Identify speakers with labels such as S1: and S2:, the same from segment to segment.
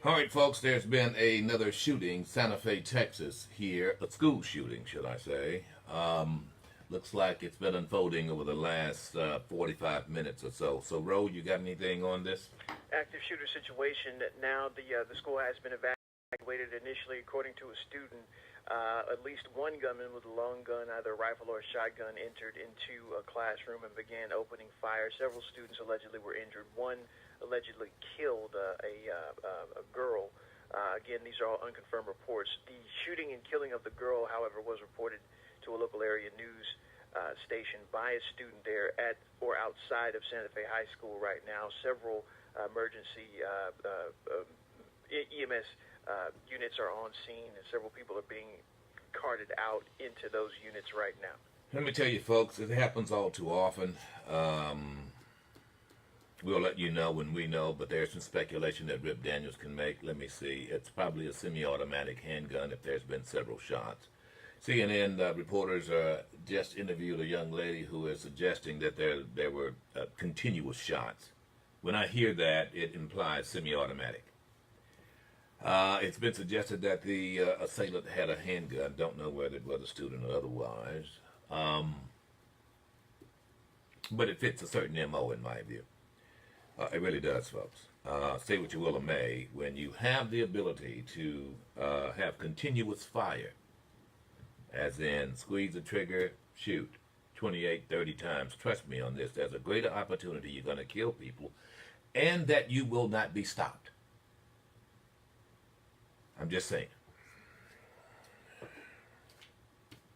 S1: All right, folks, there's been another shooting, Santa Fe, Texas, here, a school shooting, should I say. Looks like it's been unfolding over the last 45 minutes or so. So, Ro, you got anything on this?
S2: Active shooter situation. Now the school has been evacuated initially, according to a student. At least one gunman with a long gun, either a rifle or a shotgun, entered into a classroom and began opening fire. Several students allegedly were injured. One allegedly killed a girl. Again, these are all unconfirmed reports. The shooting and killing of the girl, however, was reported to a local area news station by a student there at or outside of Santa Fe High School right now. Several emergency EMS units are on scene, and several people are being carted out into those units right now.
S1: Let me tell you, folks, it happens all too often. We'll let you know when we know, but there's some speculation that Rip Daniels can make. Let me see. It's probably a semi-automatic handgun if there's been several shots. CNN reporters just interviewed a young lady who is suggesting that there were continuous shots. When I hear that, it implies semi-automatic. It's been suggested that the assailant had a handgun. Don't know whether it was a student or otherwise. But it fits a certain MO in my view. It really does, folks. Say what you will or may, when you have the ability to have continuous fire, as in squeeze the trigger, shoot 28, 30 times, trust me on this, there's a greater opportunity you're going to kill people and that you will not be stopped. I'm just saying.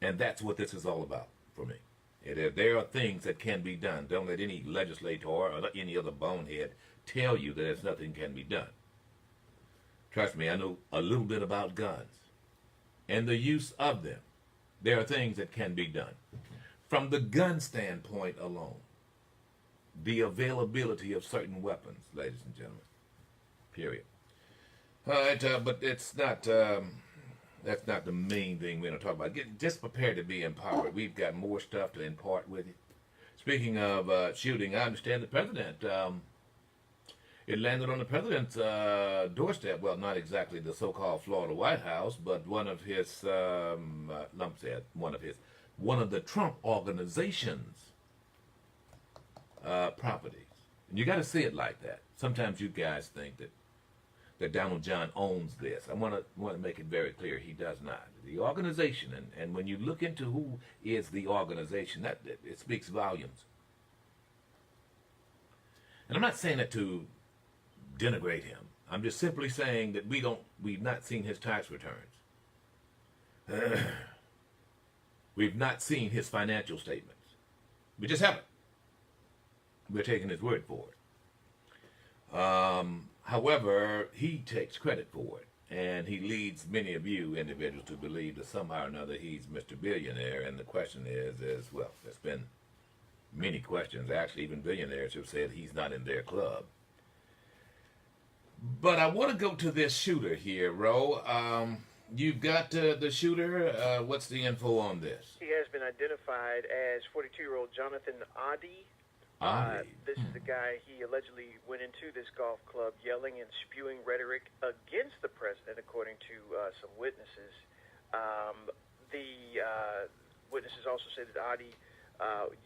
S1: And that's what this is all about for me. There are things that can be done. Don't let any legislator or any other bonehead tell you that there's nothing can be done. Trust me, I know a little bit about guns and the use of them. There are things that can be done. From the gun standpoint alone, the availability of certain weapons, ladies and gentlemen, period. All right, but it's not, that's not the main thing we're going to talk about. Just prepared to be empowered. We've got more stuff to impart with you. Speaking of shooting, I understand the president, it landed on the president's doorstep. Well, not exactly the so-called Florida White House, but one of his, one of the Trump organization's properties. And you got to see it like that. Sometimes you guys think that Donald John owns this. I want to make it very clear he does not. The organization, and when you look into who is the organization, it speaks volumes. And I'm not saying that to denigrate him. I'm just simply saying that we've not seen his tax returns. We've not seen his financial statements. We just haven't. We're taking his word for it. However, he takes credit for it, and he leads many of you individuals to believe that somehow or another he's Mr. Billionaire, and the question is, well, there's been many questions, actually even billionaires who've said he's not in their club. But I want to go to this shooter here, Ro. You've got the shooter. What's the info on this?
S2: He has been identified as 42-year-old Jonathan Adi. This is the guy, he allegedly went into this golf club yelling and spewing rhetoric against the president, according to some witnesses. The witnesses also said that Adi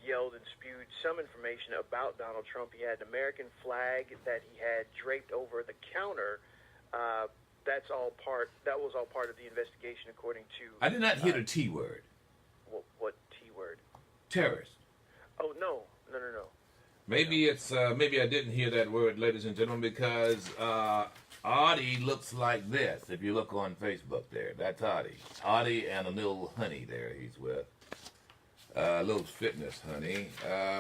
S2: yelled and spewed some information about Donald Trump. He had an American flag that he had draped over the counter. That was all part of the investigation, according to...
S1: I did not hear the T word.
S2: What T word?
S1: Terrorist.
S2: Oh, no.
S1: Maybe it's maybe I didn't hear that word, ladies and gentlemen, because Audie looks like this. If you look on Facebook there, that's Audie. Audie and a little honey there he's with. A little fitness honey.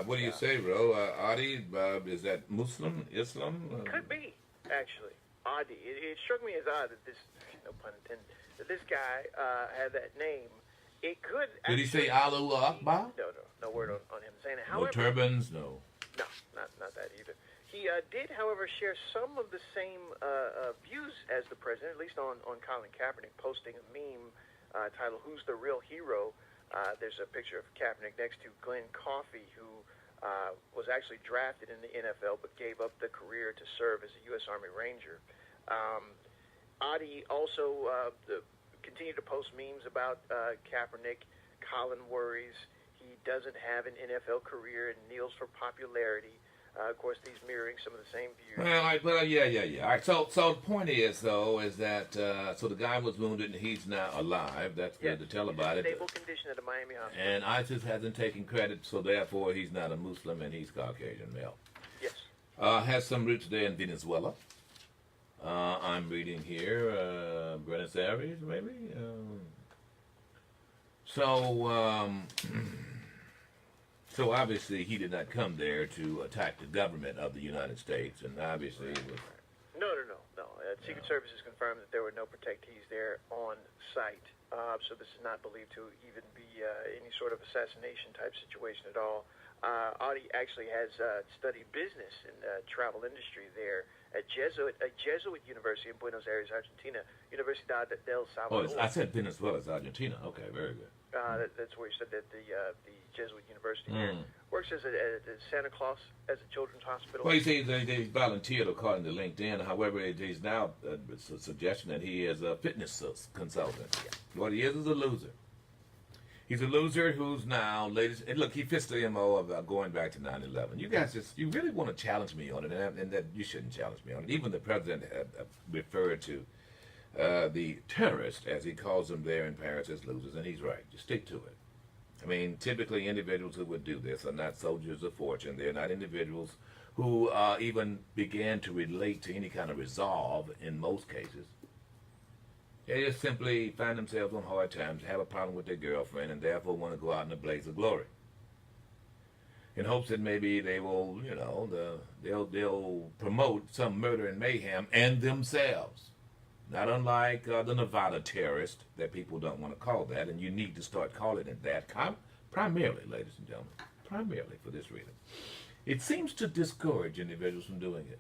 S1: What do you say, Ro? Audie, is that Muslim, Islam?
S2: Could be, actually. Audie. It struck me as odd that this, no pun intended, that this guy had that name. It could.
S1: Did he say Allahu Akbar?
S2: No word on him saying it.
S1: No
S2: However,
S1: turbans, no.
S2: No, not that either. He did, however, share some of the same views as the president, at least on Colin Kaepernick, posting a meme titled, "Who's the Real Hero?" There's a picture of Kaepernick next to Glenn Coffey, who was actually drafted in the NFL but gave up the career to serve as a U.S. Army Ranger. Adi also continued to post memes about Kaepernick. Colin worries he doesn't have an NFL career and kneels for popularity. Of course, he's mirroring some of the same views.
S1: Yeah. All right. So the point is, though, is that so the guy was wounded and he's now alive. That's good to tell about it.
S2: Stable condition at the Miami hospital.
S1: And ISIS hasn't taken credit, so therefore he's not a Muslim and he's Caucasian male.
S2: Yes.
S1: Has some roots there in Venezuela. I'm reading here, Buenos Aires, maybe. So obviously he did not come there to attack the government of the United States, and obviously it was...
S2: No. Secret Services confirmed that there were no protectees there on site. So this is not believed to even be any sort of assassination type situation at all. Audi actually has studied business and travel industry there at a Jesuit university in Buenos Aires, Argentina, Universidad del Salvador.
S1: Oh, I said Venezuela, it's Argentina. Okay, very good.
S2: That's where you said that the Jesuit university there works as a Santa Claus as a children's hospital.
S1: Well, you see, they volunteered according to LinkedIn. However, there's now a suggestion that he is a fitness consultant. Yeah. What he is a loser. He's a loser who's now, ladies, and look, he fits the MO of going back to 9/11. You guys you really want to challenge me on it, and that you shouldn't challenge me on it. Even the president referred to the terrorists, as he calls them there in Paris, as losers, and he's right. Just stick to it. I mean, typically individuals who would do this are not soldiers of fortune. They're not individuals who even began to relate to any kind of resolve in most cases. They just simply find themselves on hard times, have a problem with their girlfriend, and therefore want to go out in a blaze of glory. In hopes that maybe they will, they'll promote some murder and mayhem and themselves. Not unlike the Nevada terrorist that people don't want to call that, and you need to start calling it that, primarily, ladies and gentlemen, primarily for this reason. It seems to discourage individuals from doing it.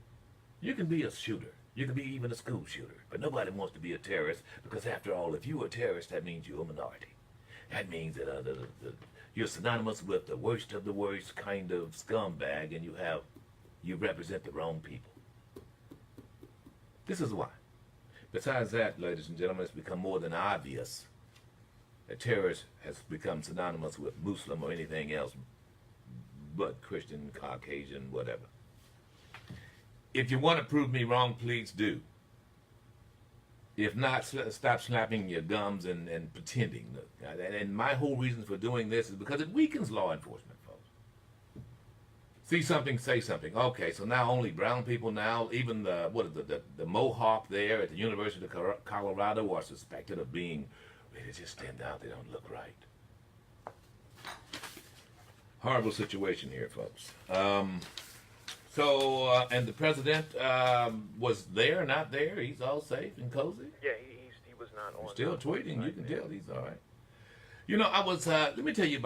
S1: You can be a shooter. You can be even a school shooter, but nobody wants to be a terrorist because, after all, if you're a terrorist, that means you're a minority. That means that you're synonymous with the worst of the worst kind of scumbag, and you represent the wrong people. This is why. Besides that, ladies and gentlemen, it's become more than obvious that terrorist has become synonymous with Muslim or anything else but Christian, Caucasian, whatever. If you want to prove me wrong, please do. If not, stop slapping your gums and pretending. And my whole reason for doing this is because it weakens law enforcement, folks. See something, say something. Okay, so now only brown people now, even the Mohawk there at the University of Colorado are suspected of being, they just stand out, they don't look right. Horrible situation here, folks. And the president was there, not there. He's all safe and cozy.
S2: Yeah, he was not on.
S1: Still tweeting. You can tell he's all right. I was. Let me tell you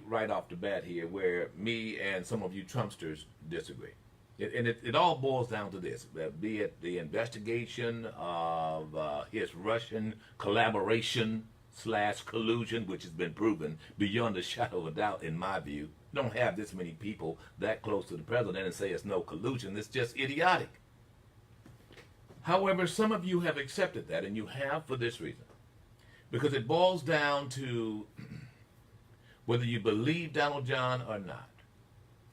S1: right off the bat here, where me and some of you Trumpsters disagree. It all boils down to this: be it the investigation of his Russian collaboration / collusion, which has been proven beyond a shadow of a doubt, in my view. Don't have this many people that close to the president and say it's no collusion. It's just idiotic. However, some of you have accepted that, and you have for this reason. Because it boils down to whether you believe Donald John or not.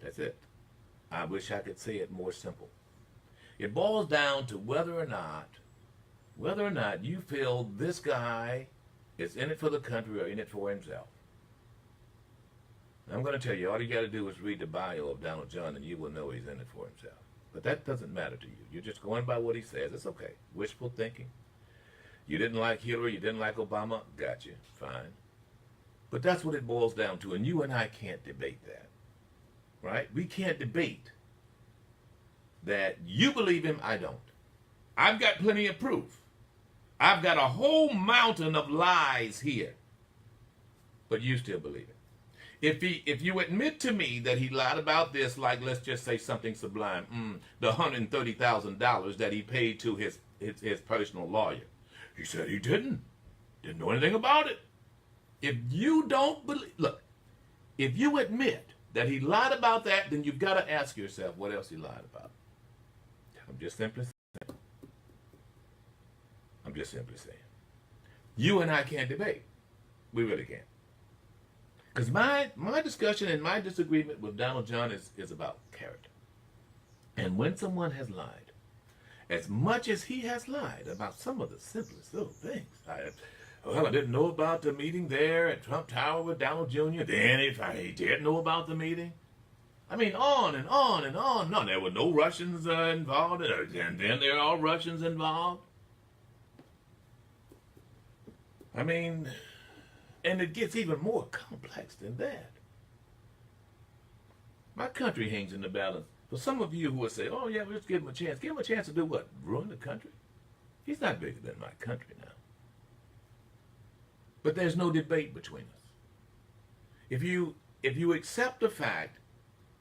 S1: That's it. I wish I could say it more simple. It boils down to whether or not you feel this guy is in it for the country or in it for himself. I'm going to tell you, all you got to do is read the bio of Donald John and you will know he's in it for himself. But that doesn't matter to you. You're just going by what he says. It's okay. Wishful thinking. You didn't like Hillary, you didn't like Obama, got you. Fine. But that's what it boils down to, and you and I can't debate that. Right? We can't debate that you believe him, I don't. I've got plenty of proof. I've got a whole mountain of lies here. But you still believe it. If you admit to me that he lied about this, like let's just say something sublime, the $130,000 that he paid to his personal lawyer, he said he didn't know anything about it. If you don't believe, look, if you admit that he lied about that, then you've got to ask yourself what else he lied about. I'm just simply saying. I'm just simply saying. You and I can't debate. We really can't. Because my discussion and my disagreement with Donald John is about character. And when someone has lied, as much as he has lied about some of the simplest little things. I didn't know about the meeting there at Trump Tower with Donald Jr. Then if he did know about the meeting. I mean, on and on and on. No, there were no Russians involved. And then there are Russians involved. I mean, and it gets even more complex than that. My country hangs in the balance. For some of you who would say, oh, yeah, well, let's give him a chance. Give him a chance to do what? Ruin the country? He's not bigger than my country now. But there's no debate between us. If you accept the fact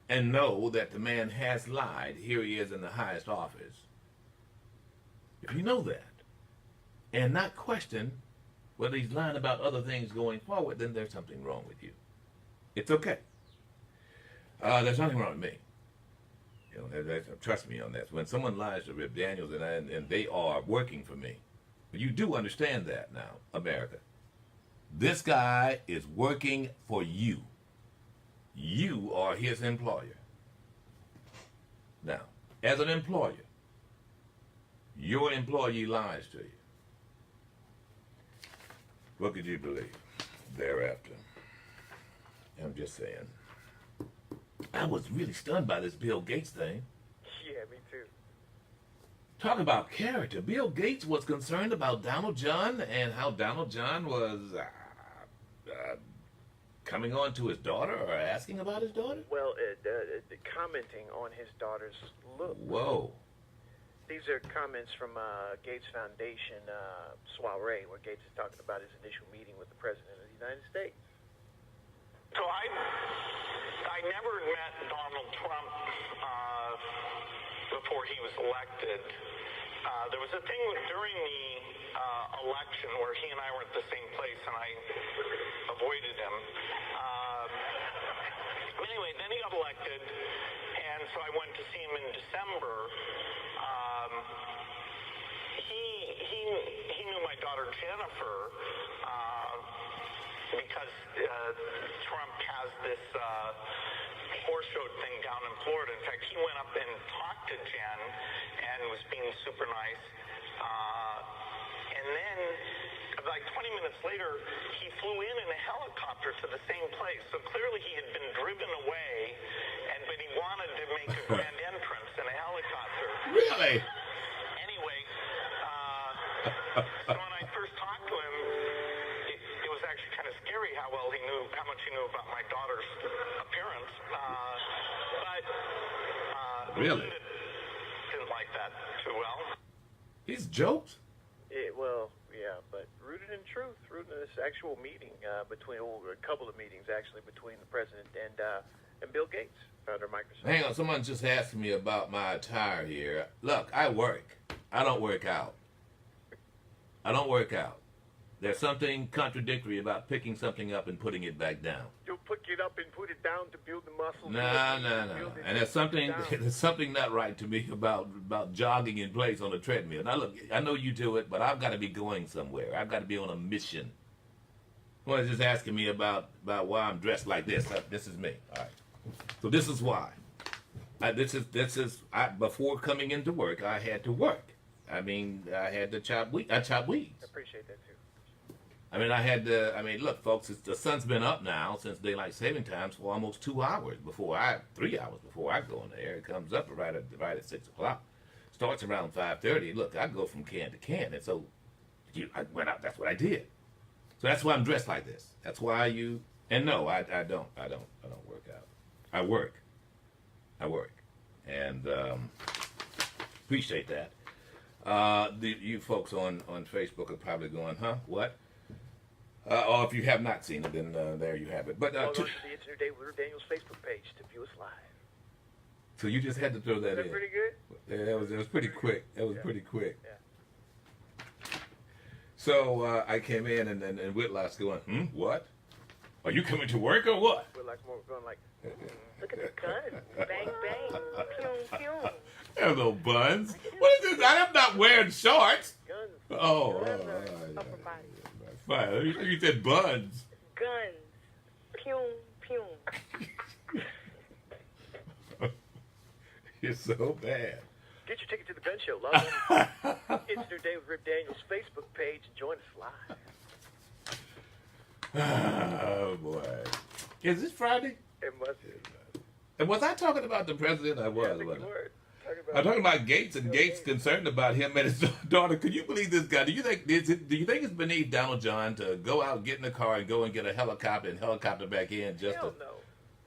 S1: and know that the man has lied, here he is in the highest office. If you know that and not question whether he's lying about other things going forward, then there's something wrong with you. It's okay. There's nothing wrong with me. You know, trust me on that. When someone lies to Rip Daniels and they are working for me, you do understand that now, America. This guy is working for you. You are his employer. Now, as an employer, your employee lies to you. What could you believe thereafter? I'm just saying. I was really stunned by this Bill Gates thing.
S2: Yeah, me too.
S1: Talk about character. Bill Gates was concerned about Donald John and how Donald John was coming on to his daughter or asking about his daughter?
S2: Well, commenting on his daughter's look.
S1: Whoa.
S2: These are comments from Gates Foundation soiree, where Gates is talking about his initial meeting with the President of the United States.
S3: So I never met Donald Trump before he was elected. There was a thing during the election where he and I were at the same place, and I avoided him. Anyway, then he got elected, and so I went to see him in December. He knew my daughter Jennifer because Trump has this horse show thing down in Florida. In fact, he went up and talked to Jen and was being super nice. And then, like 20 minutes later, he flew in a helicopter to the same place. So clearly he had been driven away, but he wanted to make a grand entrance in a helicopter.
S1: Really?
S3: Anyway, so when I first talked to him, it was actually kind of scary how much he knew about my daughter's appearance.
S1: Really?
S3: Didn't like that too well.
S1: He's jokes?
S2: Well, yeah, but rooted in truth, rooted in this actual meeting between, a couple of meetings actually, between the President and Bill Gates, founder of Microsoft.
S1: Hang on, someone just asked me about my attire here. Look, I work. I don't work out. I don't work out. There's something contradictory about picking something up and putting it back down.
S2: You'll pick it up and put it down to build the muscles.
S1: No. And there's something not right to me about jogging in place on a treadmill. Now look, I know you do it, but I've got to be going somewhere. I've got to be on a mission. Someone's just asking me about why I'm dressed like this. This is me. All right. So this is why. Before coming into work, I had to work. I mean, I had to chop weeds. I
S2: appreciate that too.
S1: Look, folks, the sun's been up now since daylight saving times for almost 3 hours before I go in the air. It comes up right at 6 o'clock. Starts around 5:30. Look, I go from can to can, and so I went out. That's what I did. So that's why I'm dressed like this. That's why and no, I don't work out. I work, and appreciate that. You folks on Facebook are probably going, huh? What? Or if you have not seen it, then there you have it. But
S2: log on to the Internet Day with Daniel's Facebook page to view us live.
S1: So you just had to throw that in.
S2: Is that pretty good?
S1: Yeah, it was pretty quick. That was pretty quick.
S2: Yeah.
S1: So I came in, and Whitlock's going, what? Are you coming to work or what?
S2: Whitlock's going like, look at the gun. Bang, bang. Pew, pew.
S1: Hello, buns. What is this? I'm not wearing shorts.
S2: Guns.
S1: Oh,
S4: Guns
S1: oh,
S4: or
S1: yeah,
S4: upper body.
S1: fine. You said buns.
S4: Guns. Pew, pew.
S1: You're so bad.
S2: Get your ticket to the gun show. Log on to It's New Day with Rip Daniels Facebook page and join us live.
S1: Oh boy. Is this Friday?
S2: It must be.
S1: And was I talking about the president? I was,
S2: Yeah, I think
S1: wasn't
S2: you
S1: I?
S2: were.
S1: I'm talking about Gates and
S2: Bill
S1: Gates
S2: Gates.
S1: concerned about him and his daughter. Could you believe this guy? Do you think it's beneath Donald John to go out, get in the car, and go and get a helicopter and helicopter back in just
S2: Hell no.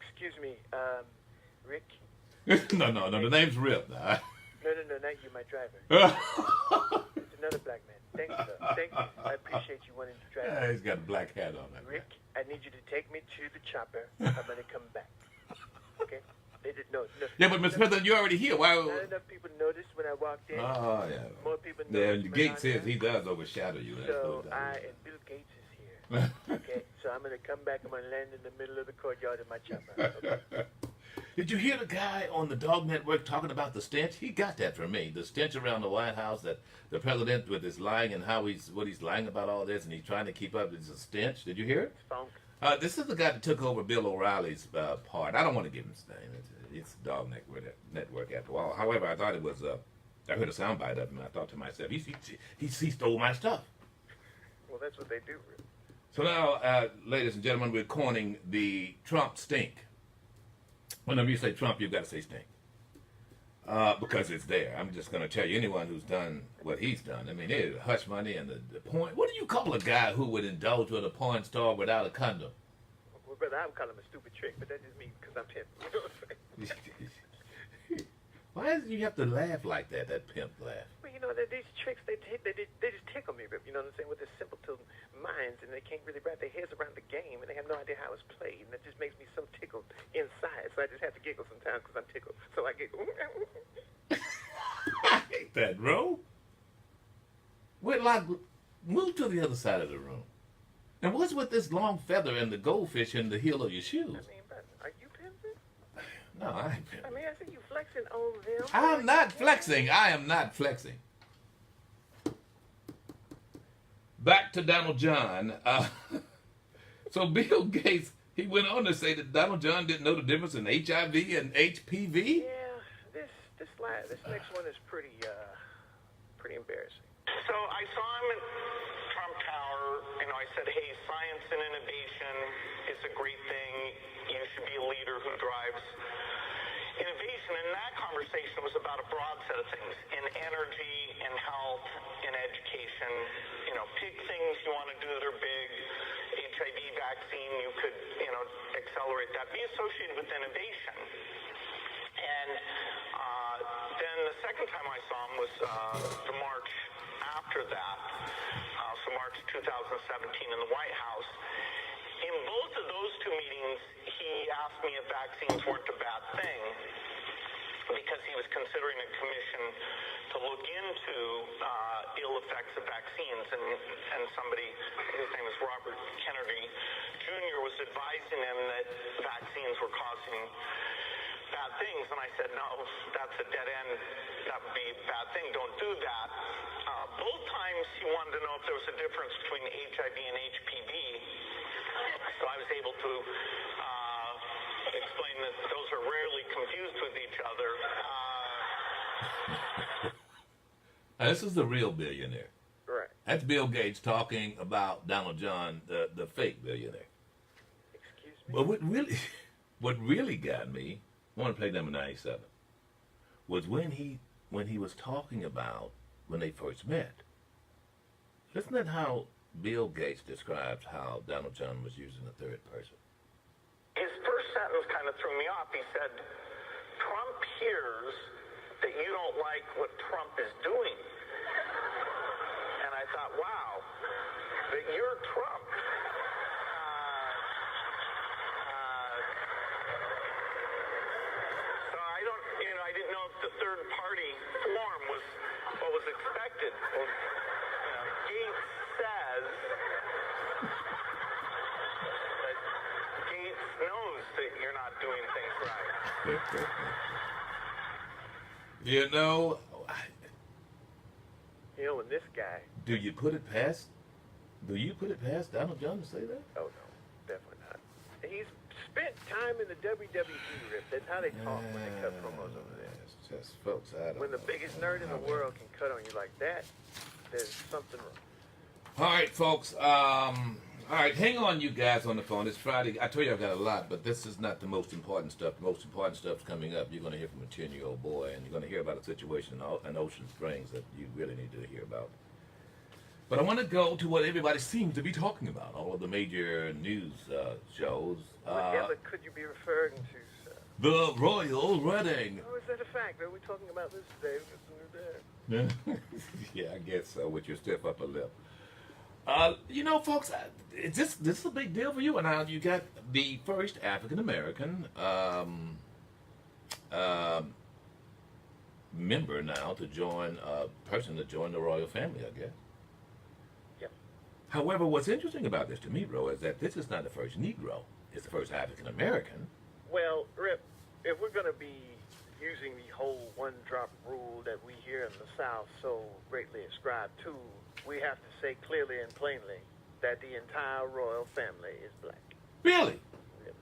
S2: Excuse me, Rick.
S1: to? No. The name's Rip. Nah.
S2: No, not you, my driver. It's another black man. Thank you, sir. Thank you. I appreciate you wanting to drive.
S1: Yeah, he's got a black hat on. That
S2: Rick, I need you to take me to the chopper. I'm gonna come back. Okay? They didn't know. No,
S1: Yeah, but Mr. President, you're already here. Why?
S2: not enough people noticed when I walked in.
S1: Oh yeah.
S2: More people
S1: Yeah,
S2: noticed. when
S1: Gates
S2: I
S1: says he does overshadow you. That's
S2: So
S1: what
S2: and Bill Gates is here. Okay, so I'm gonna come back. I'm gonna land in the middle of the courtyard in my chopper. Okay?
S1: Did you hear the guy on the Dog Network talking about the stench? He got that from me. The stench around the White House, that the president with his lying and what he's lying about all this, and he's trying to keep up. It's a stench. Did you hear it?
S2: Funk.
S1: This is the guy that took over Bill O'Reilly's part. I don't want to give him his name. It's Dog Network after a while. However, I thought it was. I heard a soundbite of him. And I thought to myself, he stole my stuff.
S2: Well, that's what they do. Rick.
S1: So now, ladies and gentlemen, we're coining the Trump stink. Whenever you say Trump, you've got to say stink. Because it's there. I'm just going to tell you, anyone who's done what he's done. I mean, there's hush money and the porn. What do you call a guy who would indulge with a porn star without a condom?
S2: Well, brother, I would call him a stupid trick, but that just means because I'm him. You know what I'm saying?
S1: Why do you have to laugh like that pimp laugh?
S2: Well, you know, these tricks, they just tickle me, Rip. You know what I'm saying? With their simpleton minds, and they can't really wrap their heads around the game, and they have no idea how it's played, and that just makes me so tickled inside. So I just have to giggle sometimes because I'm tickled. So I giggle.
S1: I hate that, bro. We're like, move to the other side of the room. And what's with this long feather and the goldfish in the heel of your shoes?
S2: I mean, but are you pimping?
S1: No, I ain't
S2: I
S1: pimping.
S2: mean, I see you flexing on them.
S1: I'm not flexing. I am not flexing. Back to Donald John. So Bill Gates, he went on to say that Donald John didn't know the difference in HIV and HPV.
S2: Yeah, this next one is pretty embarrassing.
S3: So I saw him at Trump Tower. You know, I said, hey, science and innovation is a great thing. You should be a leader who drives innovation. And that conversation was about a broad set of things in energy, in health, in education. You know, pick things you want to do that are big. HIV vaccine, you could, accelerate that. Be associated with innovation. And then the second time I saw him was the March after that, so March 2017 in the White House. In both of those two meetings, he asked me if vaccines weren't a bad thing because he was considering a commission to look into ill effects of vaccines. And somebody, his name is Robert Kennedy Jr., was advising him that vaccines were causing bad things. And I said, no, that's a dead end. That would be a bad thing. Don't do that. Both times he wanted to know if there was a difference between HIV and HPV. So I was able to explain that those are rarely confused with each other.
S1: Now, this is the real billionaire.
S2: Right.
S1: That's Bill Gates talking about Donald John, the fake billionaire.
S2: Excuse me?
S1: But what really got me, I want to play number 97, was when he was talking about when they first met. Isn't that how Bill Gates describes how Donald John was using the third person?
S3: His first sentence kind of threw me off. He said, Trump hears that you don't like what Trump is doing. And I thought, wow, that you're Trump. So I didn't know if the third party form was what was expected. Well, Gates says that Gates knows that you're not doing things right.
S1: You know,
S2: When this guy
S1: do you put it past Donald John to say that?
S2: Oh no, definitely not. He's spent time in the WWE, Rip. That's how they talk when they cut promos over there.
S1: It's just, folks, I don't
S2: When the
S1: know.
S2: biggest nerd in the world can cut on you like that, there's something wrong.
S1: All right, folks. All right, hang on, you guys on the phone. It's Friday. I told you I've got a lot, but this is not the most important stuff. The most important stuff's coming up. You're going to hear from a 10-year-old boy, and you're going to hear about a situation in Ocean Springs that you really need to hear about. But I want to go to what everybody seems to be talking about, all of the major news shows.
S2: Whatever could you be referring to, sir?
S1: The royal wedding.
S2: Oh, is that a fact? Are we talking about this today?
S1: Yeah, I guess so, with your stiff upper lip. You know, folks, this is a big deal for you. And now you got the first African American member now to join, person to join the royal family, I guess.
S2: Yep.
S1: However, what's interesting about this to me, bro, is that this is not the first Negro. It's the first African American.
S2: Well, Rip, if we're going to be using the whole one-drop rule that we here in the South so greatly ascribe to, we have to say clearly and plainly that the entire royal family is black.
S1: Really?
S2: Really.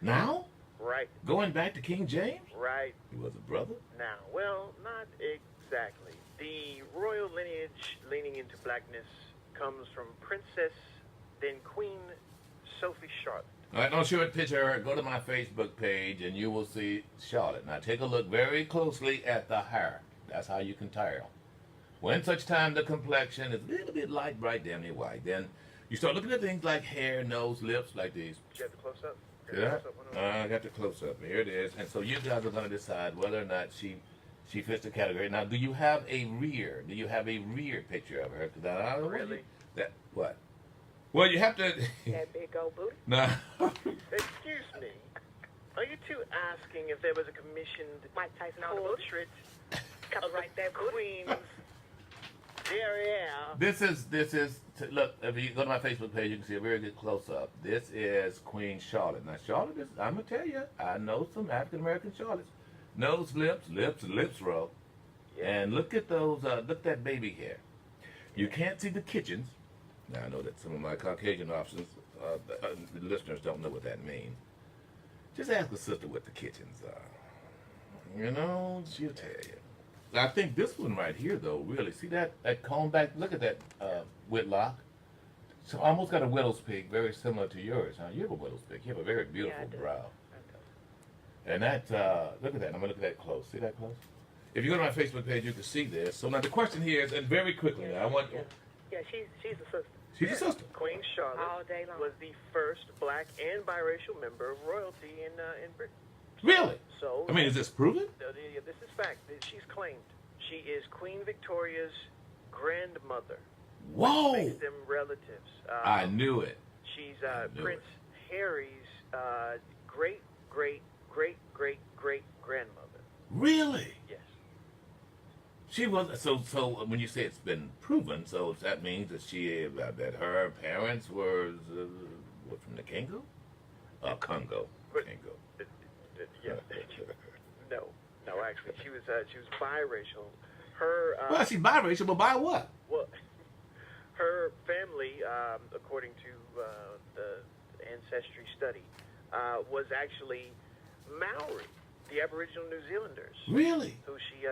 S1: Now?
S2: Right.
S1: Going back to King James?
S2: Right.
S1: He was a brother?
S2: Now, well, not exactly. The royal lineage leaning into blackness comes from Princess, then Queen Sophie Charlotte.
S1: All right, don't show a picture of her. Go to my Facebook page and you will see Charlotte. Now take a look very closely at the hair. That's how you can tell. When such time the complexion is a little bit light, bright, damn near white, then you start looking at things like hair, nose, lips, like these.
S2: Did you have the close-up?
S1: Yeah, I got the close-up. Here it is. And so you guys are going to decide whether or not she fits the category. Now, do you have a rear? Do you have a rear picture of her? 'Cause I don't
S2: Really?
S1: That what? Well, you have to.
S4: That big old booty.
S1: No.
S2: Excuse me. Are you two asking if there was a commissioned
S4: Mike Tyson on the booty.
S2: portrait
S4: Cover
S2: of
S4: right
S2: the
S4: there, booty.
S2: Queen's derriere?
S1: This is look. If you go to my Facebook page, you can see a very good close up. This is Queen Charlotte. Now Charlotte is. I'm gonna tell you, I know some African American Charlottes. Nose, lips row, and look at those. Look at that baby hair. You can't see the kitchens. Now I know that some of my Caucasian officers, the listeners, don't know what that means. Just ask the sister what the kitchens are. You know, she'll tell you. I think this one right here, though, really, see that comb back? Look at that Whitlock. So almost got a widow's peak, very similar to yours, huh? You have a widow's peak. You have a very beautiful
S4: I do.
S1: brow. And that, look at that. I'm going to look at that close. See that close? If you go to my Facebook page, you can see this. So now the question here is, and very quickly, now, I want...
S4: Yeah, she's a sister.
S1: She's a sister.
S2: Queen Charlotte
S4: All day long.
S2: was the first black and biracial member of royalty in Britain.
S1: Really?
S2: So,
S1: I mean, is this proven?
S2: this is fact. She's claimed. She is Queen Victoria's grandmother.
S1: Whoa!
S2: Makes them relatives.
S1: I knew it.
S2: She's
S1: knew
S2: Prince Harry's great grandmother.
S1: Really?
S2: Yes.
S1: She was so. When you say it's been proven, so that means that that her parents were from the Congo, Congo.
S2: Yeah. No, actually, she was biracial. Her
S1: Well, she's biracial, but by what?
S2: well, her family, according to the ancestry study, was actually Maori, the Aboriginal New Zealanders,
S1: Really?
S2: who she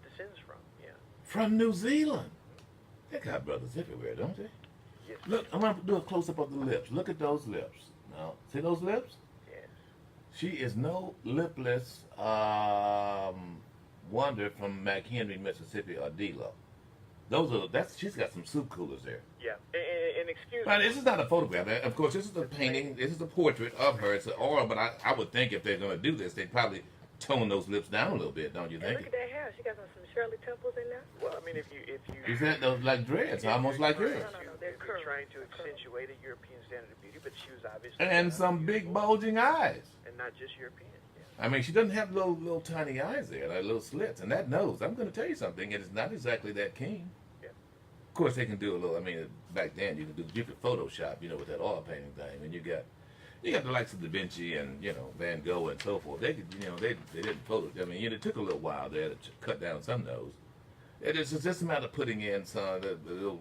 S2: descends from. Yeah.
S1: From New Zealand? They got brothers everywhere, don't they?
S2: Yes.
S1: Look, I'm gonna do a close up of the lips. Look at those lips. Now, see those lips?
S2: Yes.
S1: She is no lipless wonder from McHenry, Mississippi, or D-Lo. She's got some soup coolers there.
S2: Yeah. And excuse
S1: Now,
S2: me.
S1: this is not a photograph. Of course, this is a painting. This is a portrait of her. It's an oil, but I would think if they're going to do this, they'd probably tone those lips down a little bit, don't you
S4: And
S1: think?
S4: look at that hair. She got some Shirley Temples in there.
S2: Well, I mean, if you
S1: You said those like dreads, almost like yours.
S4: No, they're
S2: if you're
S4: curly.
S2: trying to accentuate a European standard of beauty, but she was obviously
S1: And some big bulging eyes.
S2: and not just European. Yeah.
S1: I mean, she doesn't have little tiny eyes there, like little slits. And that nose, I'm going to tell you something, it is not exactly that keen.
S2: Yeah.
S1: Of course, they can do a little, I mean, back then you could Photoshop, with that oil painting thing. And you got the likes of Da Vinci and, Van Gogh and so forth. They could, they didn't photo. I mean, it took a little while there to cut down some nose. It's just a matter of putting in some the little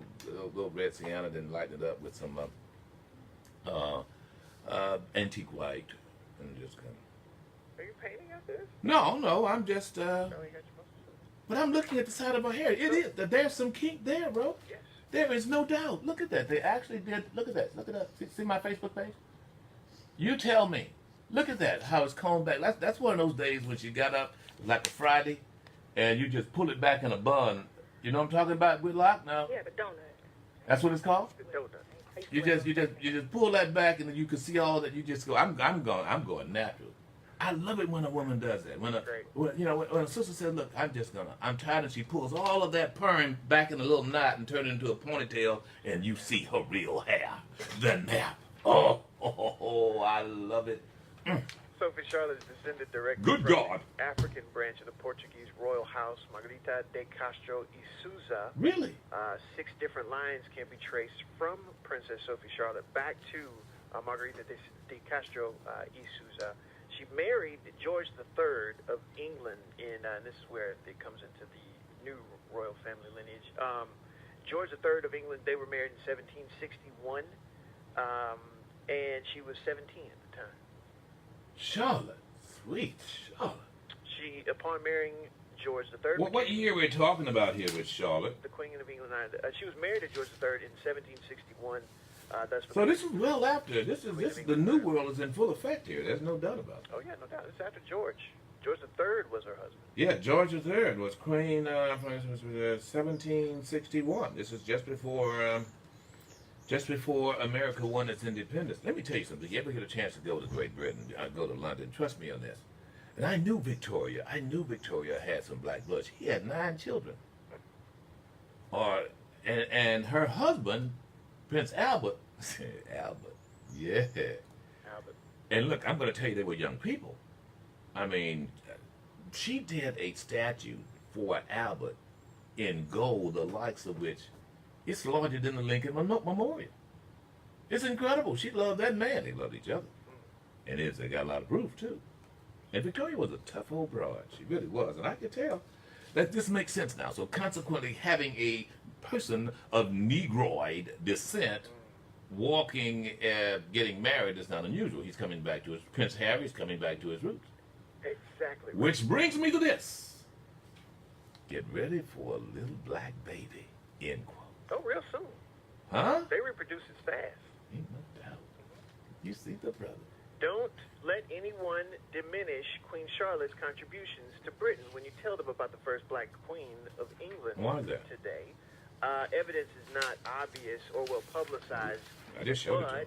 S1: red sienna, then lighten it up with some antique white, and just kind of.
S2: Are you painting out there?
S1: No, I'm just.
S2: No, you got your muscles.
S1: But I'm looking at the side of my hair. It is. There's some kink there, bro.
S2: Yes.
S1: There is no doubt. Look at that. They actually did. Look at that. Look it up. See my Facebook page? You tell me. Look at that. How it's combed back. That's one of those days when she got up like a Friday, and you just pull it back in a bun. You know what I'm talking about, Whitlock? Now.
S4: Yeah, the donut.
S1: That's what it's called.
S2: The donut.
S1: You just pull that back, and then you can see all that. You just go. I'm going natural. I love it when a woman does that. When a sister says, "Look, I'm tired," and she pulls all of that perm back in a little knot and turn it into a ponytail, and you see her real hair, the nap. Oh, I love it.
S2: Sophie Charlotte is descended directly
S1: Good
S2: from
S1: God.
S2: the African branch of the Portuguese royal house, Margarita de Castro y Souza.
S1: Really?
S2: 6 different lines can be traced from Princess Sophie Charlotte back to Margarita de Castro y Souza. She married George III of England, and this is where it comes into the new royal family lineage. George III of England, they were married in 1761, and she was 17 at the time.
S1: Charlotte, sweet Charlotte.
S2: She, upon marrying George III,
S1: What year we're talking about here with Charlotte?
S2: the Queen of England, she was married to George III in 1761.
S1: So this is well after. This is the new world is in full effect here. There's no doubt about it.
S2: Oh yeah, no doubt. It's after George. George III was her husband.
S1: Yeah, George III was Queen 1761. This is just before America won its independence. Let me tell you something. You ever get a chance to go to Great Britain, go to London, trust me on this. And I knew Victoria had some black blood. She had 9 children. And her husband, Prince Albert, yeah.
S2: Albert.
S1: And look, I'm going to tell you, they were young people. I mean, she did a statue for Albert in gold, the likes of which it's larger than the Lincoln Memorial. It's incredible. She loved that man. They loved each other. And they got a lot of proof, too. And Victoria was a tough old broad. She really was. And I could tell that this makes sense now. So consequently, having a person of Negroid descent walking, getting married is not unusual. He's coming back to Prince Harry's coming back to his roots.
S2: Exactly.
S1: Which brings me to this. Get ready for a little black baby, end quote.
S2: Oh, real soon.
S1: Huh?
S2: They reproduce as fast.
S1: Ain't no doubt. You see the brother.
S2: Don't let anyone diminish Queen Charlotte's contributions to Britain when you tell them about the first black queen of England.
S1: Why is that?
S2: Today. Evidence is not obvious or well publicized,
S1: I just showed it to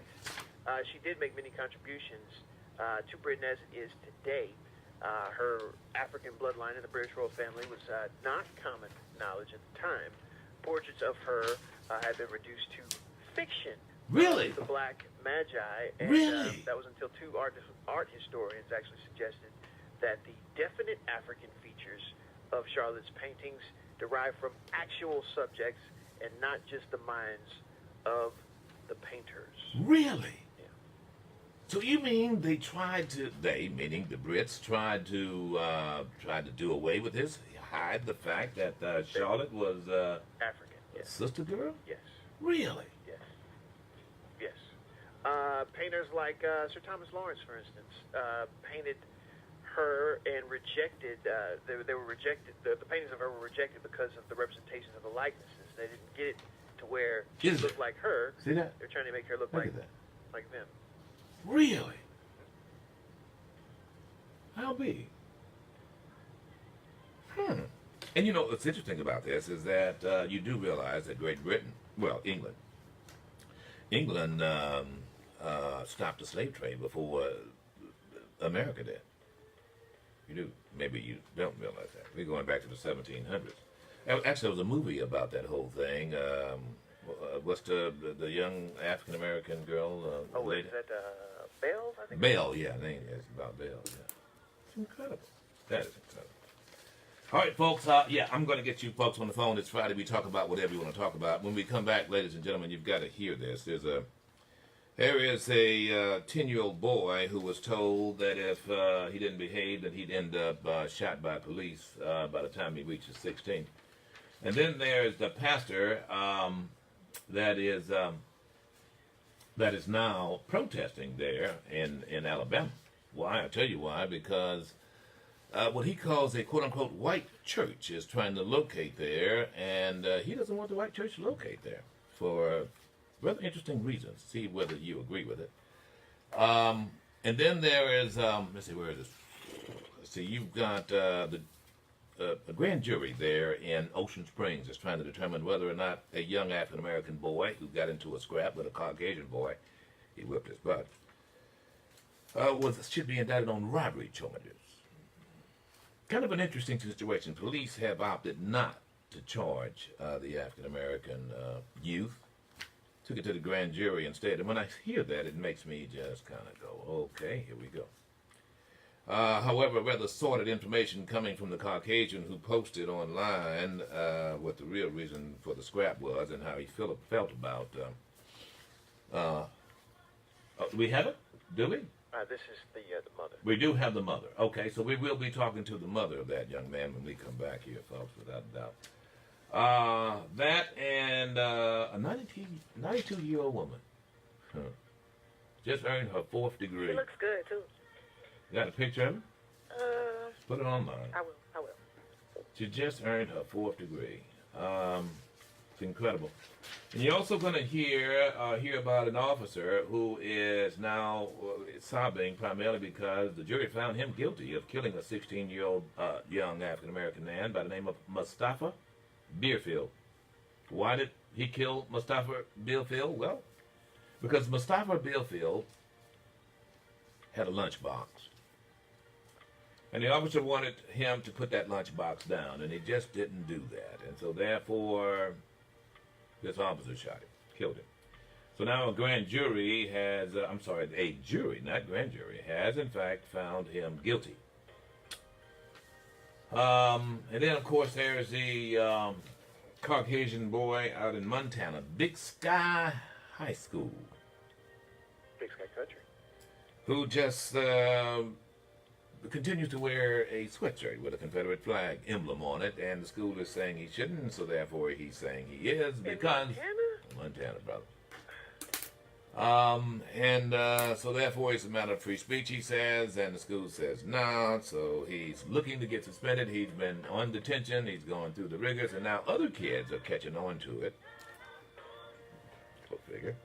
S2: but she did make many contributions to Britain as it is today. Her African bloodline in the British royal family was not common knowledge at the time. Portraits of her had been reduced to fiction.
S1: Really?
S2: The Black Magi. And,
S1: Really?
S2: that was until 2 art historians actually suggested that the definite African features of Charlotte's paintings derive from actual subjects and not just the minds of the painters.
S1: Really?
S2: Yeah.
S1: So you mean they meaning the Brits, tried to do away with this, hide the fact that Charlotte was
S2: African,
S1: a
S2: yes.
S1: sister girl?
S2: Yes.
S1: Really?
S2: Yes. Yes. Painters like Sir Thomas Lawrence, for instance, painted her and rejected. They were rejected. The paintings of her were rejected because of the representation of the likenesses. They didn't get it to where she looked like her.
S1: See that?
S2: They're trying to make her look
S1: Look
S2: like
S1: at that.
S2: like them.
S1: Really? How big? And you know what's interesting about this is that you do realize that Great Britain, England stopped the slave trade before America did. You do. Maybe you don't realize that. We're going back to the 1700s. Actually, there was a movie about that whole thing. What's the young African American girl?
S2: Is that Belle? I think.
S1: Belle, yeah. It's about Belle. Yeah. It's incredible. That is incredible. All right, folks. I'm going to get you folks on the phone. It's Friday. We talk about whatever you want to talk about. When we come back, ladies and gentlemen, you've got to hear this. There is a 10-year-old boy who was told that if he didn't behave, that he'd end up shot by police by the time he reaches 16. And then there's the pastor that is now protesting there in Alabama. Why? I'll tell you why. Because what he calls a quote-unquote white church is trying to locate there, and he doesn't want the white church to locate there for rather interesting reasons. See whether you agree with it. And then there is, let's see, where is this? Let's see, you've got a grand jury there in Ocean Springs is trying to determine whether or not a young African-American boy who got into a scrap with a Caucasian boy, he whipped his butt, should be indicted on robbery charges. Kind of an interesting situation. Police have opted not to charge the African-American youth. Took it to the grand jury instead. And when I hear that, it makes me just kind of go, okay, here we go. However, rather sordid information coming from the Caucasian who posted online what the real reason for the scrap was and how he felt about. Do we have it? Do we?
S2: This is the mother.
S1: We do have the mother. Okay, so we will be talking to the mother of that young man when we come back here, folks, without a doubt. That and a 92-year-old woman. Just earned her 4th degree.
S4: She looks good, too.
S1: You got a picture of her? Put it online.
S4: I will.
S1: She just earned her 4th degree. It's incredible. And you're also going to hear about an officer who is now sobbing primarily because the jury found him guilty of killing a 16-year-old young African-American man by the name of Mustafa Beerfield. Why did he kill Mustafa Beerfield? Well, because Mustafa Beerfield had a lunchbox. And the officer wanted him to put that lunchbox down, and he just didn't do that. And so therefore, this officer shot him, killed him. So now a grand jury has, a jury, not grand jury, has in fact found him guilty. And then, of course, there's the Caucasian boy out in Montana, Big Sky High School.
S2: Big Sky Country.
S1: Who just continues to wear a sweatshirt with a Confederate flag emblem on it, and the school is saying he shouldn't, so therefore he's saying he is because... Montana, brother. So therefore it's a matter of free speech, he says, and the school says no, so he's looking to get suspended. He's been on detention, he's going through the rigors, and now other kids are catching on to it. Go figure.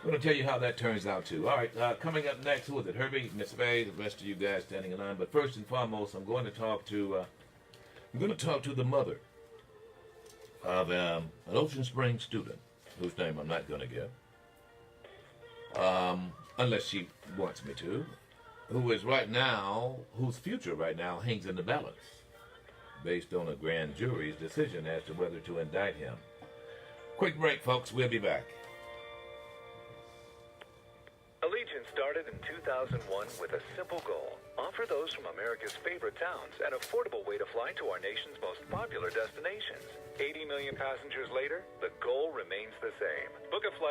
S1: I'm going to tell you how that turns out, too. All right, coming up next, who is it? Herbie, Miss Faye, the rest of you guys standing in line. But first and foremost, I'm going to talk to the mother of an Ocean Springs student, whose name I'm not going to give, unless she wants me to, whose future right now hangs in the balance, based on a grand jury's decision as to whether to indict him. Quick break, folks. We'll be back.
S5: Allegiant started in 2001 with a simple goal. Offer those from America's favorite towns an affordable way to fly to our nation's most popular destinations. 80 million passengers later, the goal remains the same. Book a flight